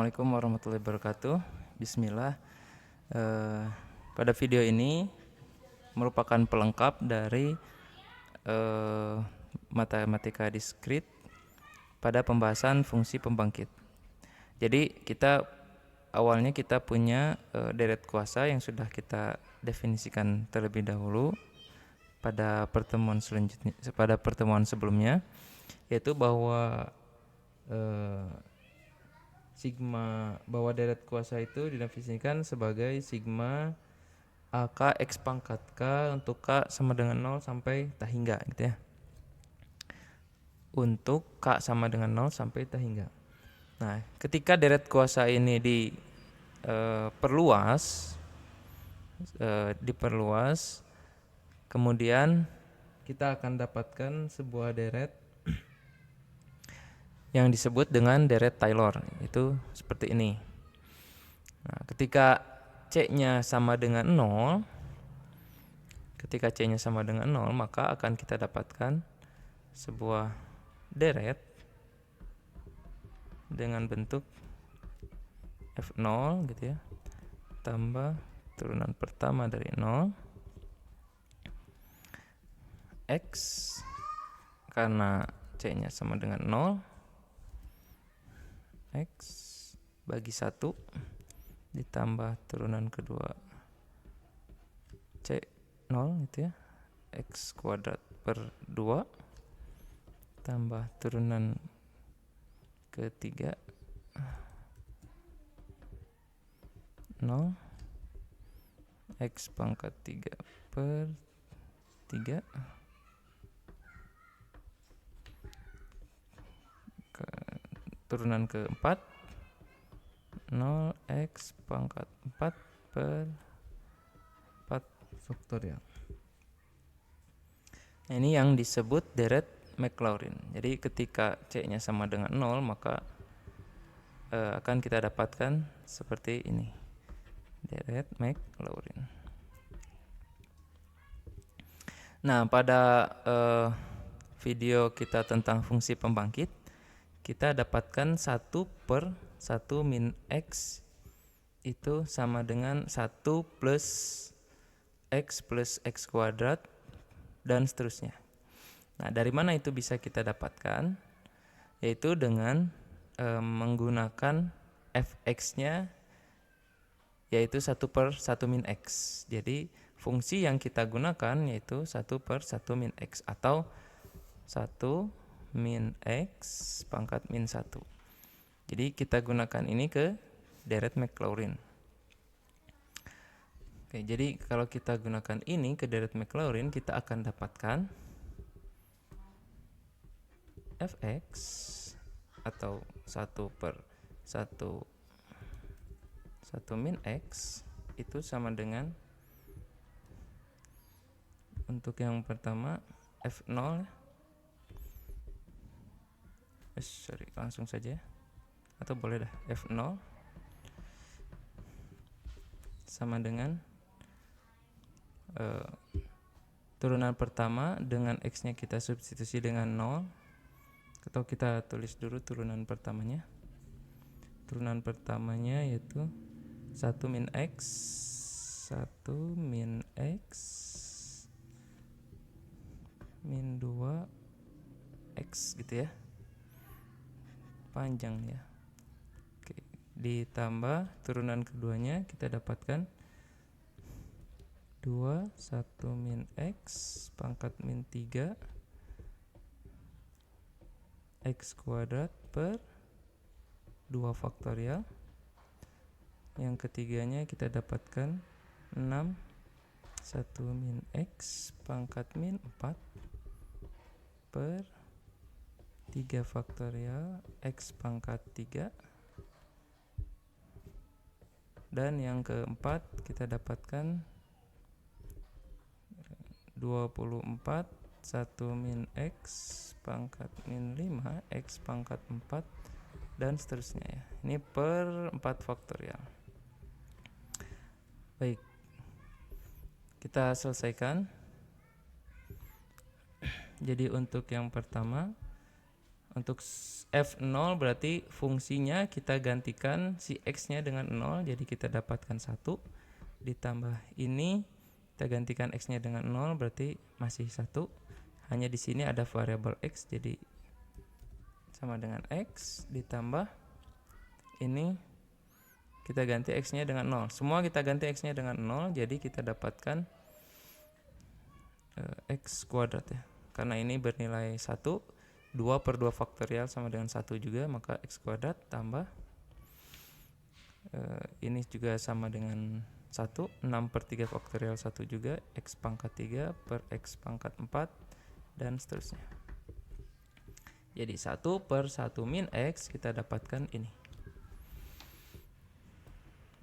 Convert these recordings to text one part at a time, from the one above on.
Assalamualaikum warahmatullahi wabarakatuh. Bismillah. Pada video ini merupakan pelengkap dari matematika diskrit pada pembahasan fungsi pembangkit. Jadi awalnya kita punya deret kuasa yang sudah kita definisikan terlebih dahulu pada pertemuan sebelumnya, yaitu bahwa bahwa deret kuasa itu didefinisikan sebagai sigma AK X pangkat K untuk K sama dengan 0 sampai tak hingga gitu ya. Untuk K sama dengan 0 sampai tak hingga. Nah, ketika deret kuasa ini diperluas, kemudian kita akan dapatkan sebuah deret yang disebut dengan deret Taylor. Itu seperti ini. Nah, ketika C-nya sama dengan 0, maka akan kita dapatkan sebuah deret dengan bentuk F0 gitu ya, tambah turunan pertama dari 0 X, karena C-nya sama dengan 0, X bagi 1 ditambah turunan kedua C 0 gitu ya, X kuadrat per 2 tambah turunan ketiga 0 X pangkat 3 per 3 turunan keempat 0 X pangkat 4 per 4 faktorial. Nah, ini yang disebut deret Maclaurin. Jadi ketika C-nya sama dengan 0, maka akan kita dapatkan seperti ini, deret Maclaurin. Nah, pada video kita tentang fungsi pembangkit, kita dapatkan 1 per 1 min X itu sama dengan 1 plus X kuadrat dan seterusnya. Nah, dari mana itu bisa kita dapatkan? Yaitu dengan menggunakan fx-nya, yaitu 1 per 1 min X. Jadi fungsi yang kita gunakan yaitu 1 per 1 min X atau 1 min X pangkat min 1. Jadi kita gunakan ini ke deret Maclaurin. Oke, jadi kalau kita gunakan ini ke deret Maclaurin, kita akan dapatkan fx atau 1 per 1 min X itu sama dengan, untuk yang pertama F0, langsung saja, atau boleh dah F0 sama dengan turunan pertama dengan X-nya kita substitusi dengan 0, atau kita tulis dulu turunan pertamanya. Turunan pertamanya yaitu 1 min X min 2 X gitu ya, panjang ya. Oke, ditambah turunan keduanya kita dapatkan 2 1 min X pangkat min 3 X kuadrat per 2 faktorial. Yang ketiganya kita dapatkan 6 1 min X pangkat min 4 per 3 faktorial X pangkat 3. Dan yang keempat kita dapatkan 24 1 min X pangkat min 5 X pangkat 4 dan seterusnya ya. Ini per 4 faktorial. Baik, kita selesaikan. Jadi untuk yang pertama Untuk F0 berarti fungsinya kita gantikan si X-nya dengan 0, jadi kita dapatkan 1. Ditambah ini, kita gantikan X-nya dengan 0, berarti masih 1. Hanya di sini ada variabel X, jadi sama dengan X. Ditambah ini, kita ganti X-nya dengan 0. Semua kita ganti X-nya dengan 0, jadi kita dapatkan X kuadrat ya. Karena ini bernilai 1, 2 per 2 faktorial sama dengan 1 juga, maka X kuadrat tambah ini juga sama dengan 1, 6 per 3 faktorial 1 juga, X pangkat 3 per X pangkat 4, dan seterusnya. Jadi 1 per 1 min X kita dapatkan ini.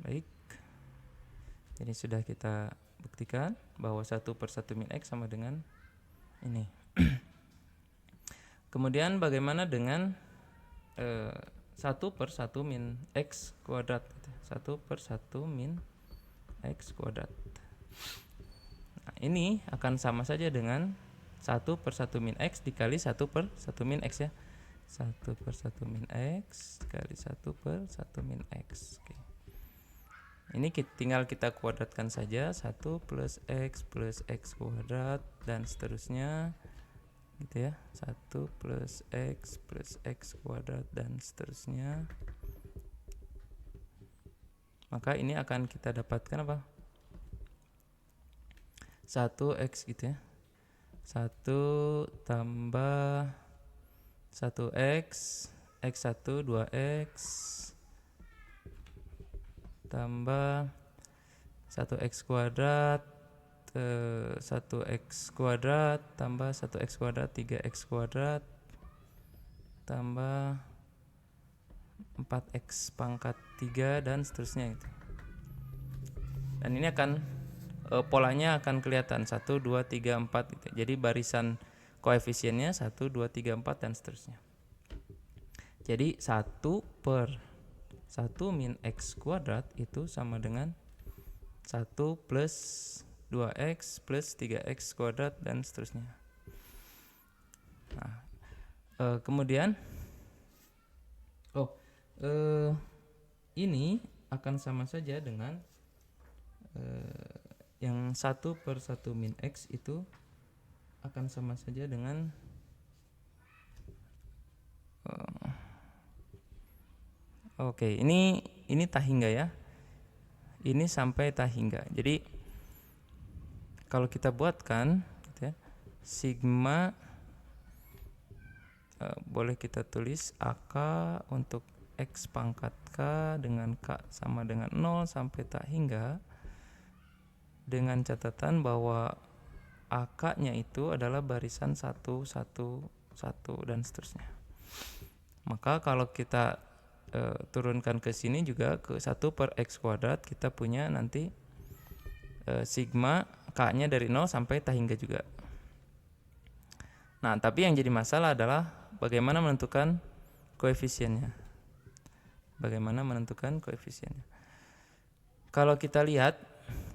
Baik, jadi sudah kita buktikan bahwa 1 per 1 min X sama dengan ini. Kemudian bagaimana dengan 1 per 1 min X kuadrat? 1 per 1 min X kuadrat. Nah, ini akan sama saja dengan 1 per 1 min X dikali 1 per 1 min X ya. 1 per 1 min X dikali 1 per 1 min X. Oke. Ini tinggal kita kuadratkan saja, 1 plus X kuadrat dan seterusnya gitu ya. 1 plus X kuadrat dan seterusnya. Maka ini akan kita dapatkan apa? 1X gitu ya. 1 tambah 1X, X1 2X tambah 1X kuadrat, 1X kuadrat tambah 1X kuadrat 3X kuadrat tambah 4X pangkat 3 dan seterusnya gitu. Dan ini akan polanya akan kelihatan 1, 2, 3, 4 gitu. Jadi barisan koefisiennya 1, 2, 3, 4 dan seterusnya. Jadi 1 per 1 min X kuadrat itu sama dengan 1 plus 2X plus 3X kuadrat dan seterusnya. Nah, kemudian ini akan sama saja dengan yang 1 per 1 min X itu akan sama saja dengan ini tak hingga ya. Ini sampai tak hingga. Jadi kalau kita buatkan gitu ya, sigma boleh kita tulis AK untuk X pangkat K dengan K sama dengan 0 sampai tak hingga, dengan catatan bahwa AK-nya itu adalah barisan 1, 1, 1 dan seterusnya. Maka kalau kita turunkan ke sini juga ke 1 per X kuadrat, kita punya nanti sigma K-nya dari 0 sampai tak hingga juga. Nah, tapi yang jadi masalah adalah bagaimana menentukan koefisiennya. Bagaimana menentukan koefisiennya. Kalau kita lihat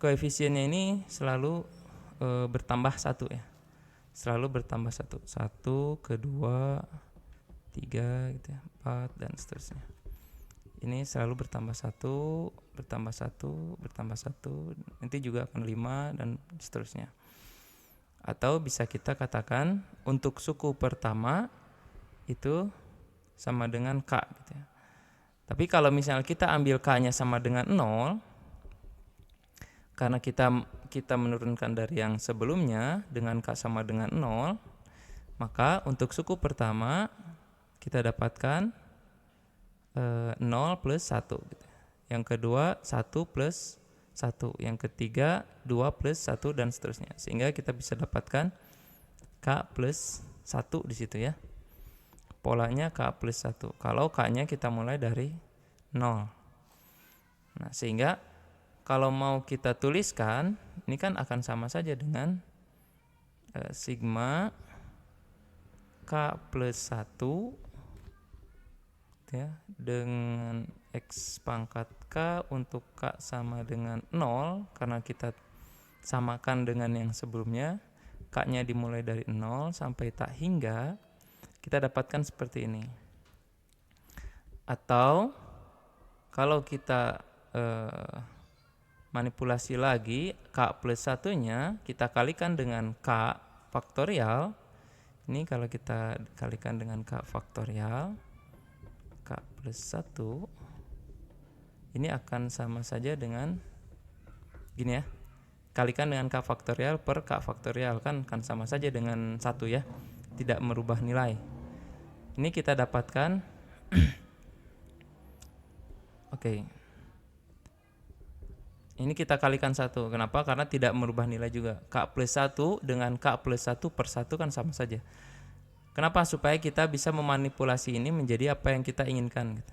koefisiennya ini selalu bertambah 1 ya. Selalu bertambah 1. 1, kedua, 3 gitu ya, 4 dan seterusnya. Ini selalu bertambah 1, bertambah 1, bertambah 1, nanti juga akan 5 dan seterusnya. Atau bisa kita katakan untuk suku pertama itu sama dengan K gitu ya. Tapi kalau misalnya kita ambil K-nya sama dengan 0, karena kita menurunkan dari yang sebelumnya dengan K sama dengan 0, maka untuk suku pertama kita dapatkan 0 plus 1 gitu. Yang kedua 1 plus 1, yang ketiga 2 plus 1 dan seterusnya. Sehingga kita bisa dapatkan K plus 1 di situ ya. Polanya K plus 1. Kalau K-nya kita mulai dari 0. Nah, sehingga kalau mau kita tuliskan, ini kan akan sama saja dengan sigma K plus 1 ya, dengan X pangkat K untuk K sama dengan 0, karena kita samakan dengan yang sebelumnya, K-nya dimulai dari 0 sampai tak hingga, kita dapatkan seperti ini. Atau kalau kita manipulasi lagi, K plus 1-nya kita kalikan dengan K faktorial. Ini kalau kita kalikan dengan K faktorial, K plus 1 ini akan sama saja dengan gini ya, kalikan dengan K faktorial per K faktorial, kan sama saja dengan 1 ya, tidak merubah nilai. Ini kita dapatkan oke. Ini kita kalikan 1. Kenapa? Karena tidak merubah nilai juga. K plus 1 dengan K plus 1 per 1 kan sama saja. Kenapa? Supaya kita bisa memanipulasi ini menjadi apa yang kita inginkan gitu,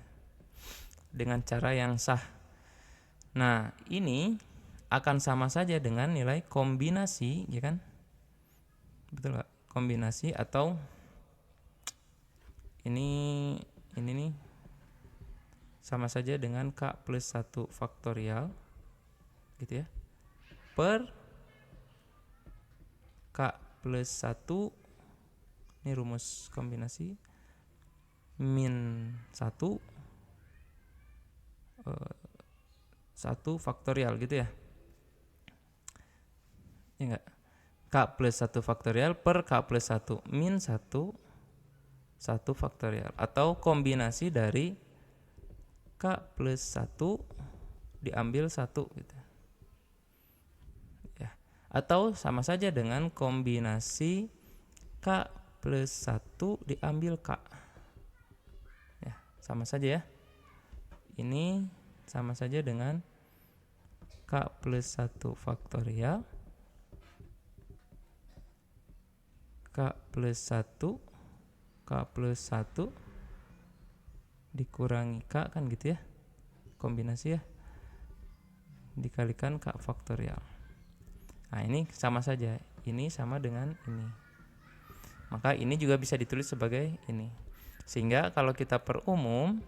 dengan cara yang sah. Nah, ini akan sama saja dengan nilai kombinasi, ya kan? Betul nggak? Kombinasi atau ini nih sama saja dengan K plus 1 faktorial gitu ya, per K plus 1, ini rumus kombinasi, min 1 faktorial gitu ya. Ya enggak? K plus 1 faktorial per K plus 1 min 1 faktorial, atau kombinasi dari K plus 1 diambil 1 gitu. Ya. Atau sama saja dengan kombinasi K plus 1 diambil K. Ya, sama saja ya. Ini sama saja dengan K plus 1 faktorial, K plus 1, K plus 1 dikurangi K, kan gitu ya, kombinasi ya, dikalikan K faktorial. Nah, ini sama saja, ini sama dengan ini. Maka ini juga bisa ditulis sebagai ini. Sehingga kalau kita perumum,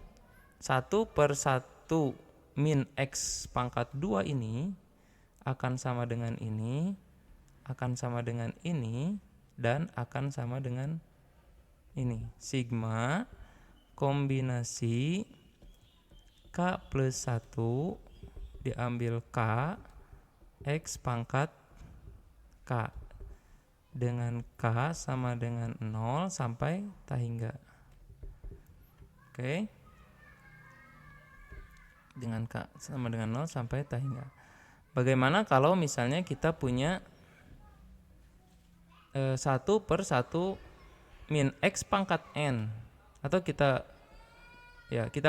1 per 1 min X pangkat 2 ini akan sama dengan ini, akan sama dengan ini, dan akan sama dengan ini. Sigma kombinasi K plus 1 diambil K X pangkat K dengan K sama dengan 0 sampai tak hingga. Oke. Dengan K sama dengan 0 sampai tak hingga. Bagaimana kalau misalnya kita punya 1 per 1 min X pangkat N, atau kita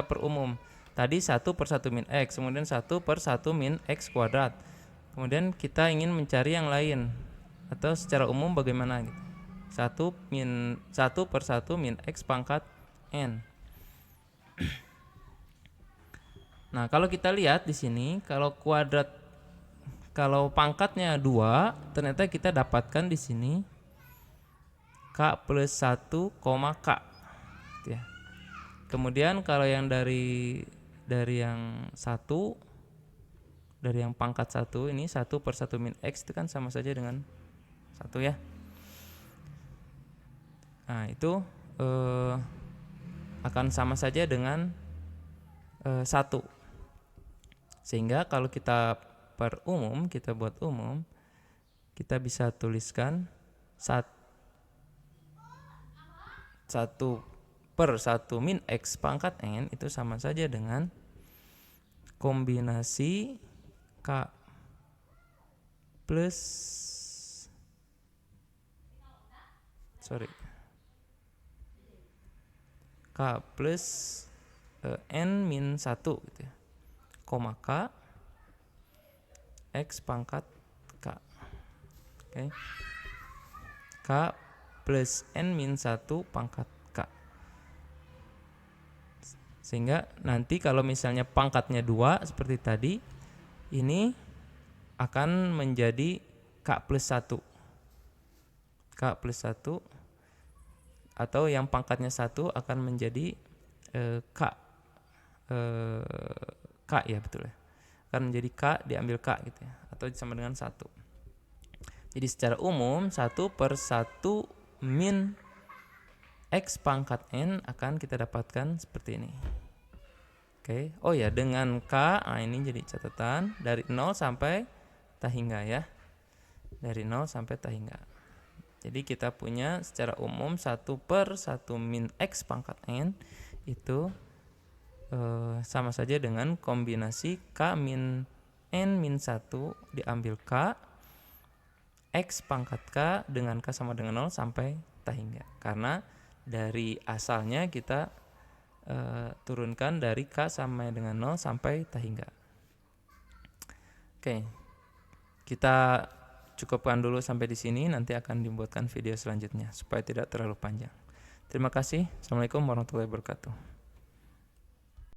perumum. Tadi 1 per 1 min X, kemudian 1 per 1 min X kuadrat. Kemudian kita ingin mencari yang lain, atau secara umum bagaimana gitu. 1 per 1 min X pangkat N. Nah, kalau kita lihat di sini, kalau pangkatnya 2, ternyata kita dapatkan di sini K plus 1, K. Ya. Kemudian kalau yang dari yang 1, dari yang pangkat 1 ini, 1 per 1 min X itu kan sama saja dengan 1 ya. Nah, itu akan sama saja dengan 1. Sehingga kalau kita perumum, kita buat umum, kita bisa tuliskan 1 per 1 min X pangkat N itu sama saja dengan kombinasi K plus N min 1 gitu ya, koma K X pangkat K. Oke. K plus N min 1 pangkat K. Sehingga nanti kalau misalnya pangkatnya 2 seperti tadi, ini akan menjadi K plus 1. K plus 1, atau yang pangkatnya 1 akan menjadi K ya, betul ya. Akan menjadi K diambil K gitu ya, atau sama dengan 1. Jadi secara umum 1 per 1 min X pangkat N akan kita dapatkan seperti ini. Oke, oh ya, dengan K, ini jadi catatan dari 0 sampai tak hingga ya. Dari 0 sampai tak hingga. Jadi kita punya secara umum 1/1 min X pangkat N itu sama saja dengan kombinasi K min N min 1 diambil K, X pangkat K dengan K sama dengan 0 sampai tak hingga. Karena dari asalnya kita turunkan dari K sama dengan 0 sampai tak hingga. Oke, kita cukupkan dulu sampai di sini. Nanti akan dibuatkan video selanjutnya supaya tidak terlalu panjang. Terima kasih. Assalamualaikum warahmatullahi wabarakatuh.